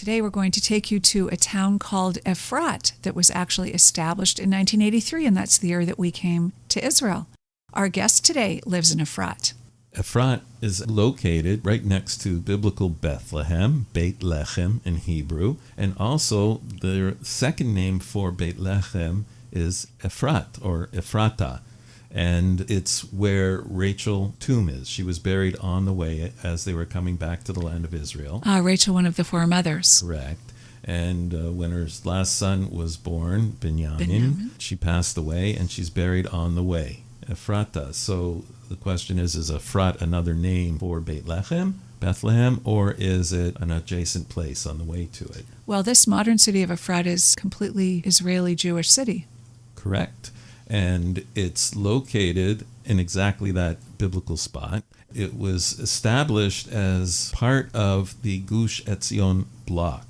today we're going to take you to a town called Efrat that was actually established in 1983, and that's the year that we came to Israel. Our guest today lives in Efrat. Efrat is located right next to biblical Bethlehem, Bethlehem in Hebrew, and also the second name for Bethlehem is Efrat or Ephrata, and it's where Rachel's tomb is. She was buried on the way as they were coming back to the land of Israel. Rachel, one of the four mothers. Correct. And when her last son was born, Binyamin, she passed away, and she's buried on the way, Ephrata. So the question is Efrat another name for Bethlehem, or is it an adjacent place on the way to it? Well, this modern city of Efrat is completely Israeli Jewish city. Correct. And it's located in exactly that biblical spot. It was established as part of the Gush Etzion Block.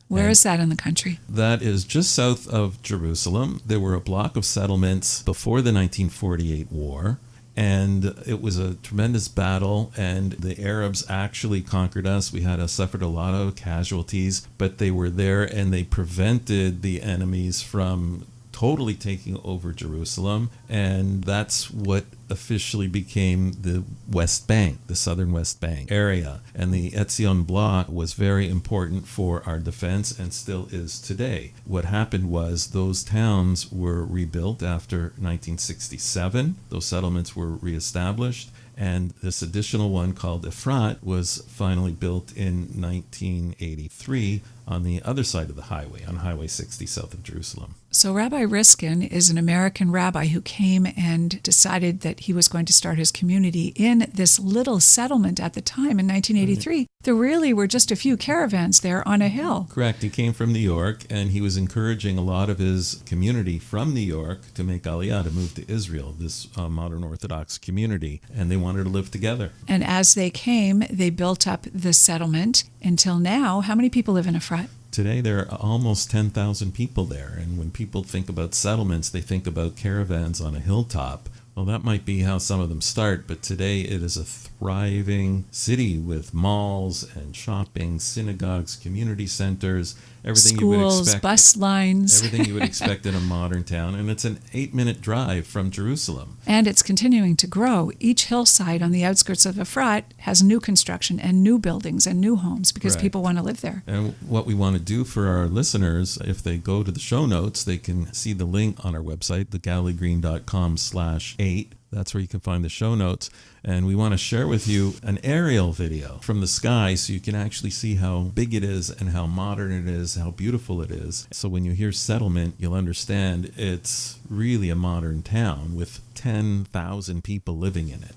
Where is that in the country? That is just south of Jerusalem. There were a block of settlements before the 1948 war, and it was a tremendous battle, and the Arabs actually conquered us. We suffered a lot of casualties, but they were there, and they prevented the enemies from totally taking over Jerusalem, and that's what officially became the West Bank, the southern West Bank area. And the Etzion Block was very important for our defense and still is today. What happened was those towns were rebuilt after 1967. Those settlements were reestablished, and this additional one called Efrat was finally built in 1983 on the other side of the highway, on Highway 60 south of Jerusalem. So Rabbi Riskin is an American rabbi who came and decided that he was going to start his community in this little settlement at the time in 1983. Right. There really were just a few caravans there on a hill. Correct. He came from New York, and he was encouraging a lot of his community from New York to make Aliyah, to move to Israel, this modern Orthodox community, and they wanted to live together. And as they came, they built up the settlement until now. How many people live in Efrat? Today there are almost 10,000 people there, and when people think about settlements, they think about caravans on a hilltop. Well, that might be how some of them start, but today it is a thriving city with malls and shopping, synagogues, community centers, everything schools, you would expect. Bus lines. Everything you would expect in a modern town, and it's an 8-minute drive from Jerusalem. And it's continuing to grow. Each hillside on the outskirts of Efrat has new construction and new buildings and new homes because people want to live there. And what we want to do for our listeners, if they go to the show notes, they can see the link on our website, thegalileegreen.com/8. That's where you can find the show notes. And we want to share with you an aerial video from the sky so you can actually see how big it is and how modern it is, how beautiful it is. So when you hear settlement, you'll understand it's really a modern town with 10,000 people living in it.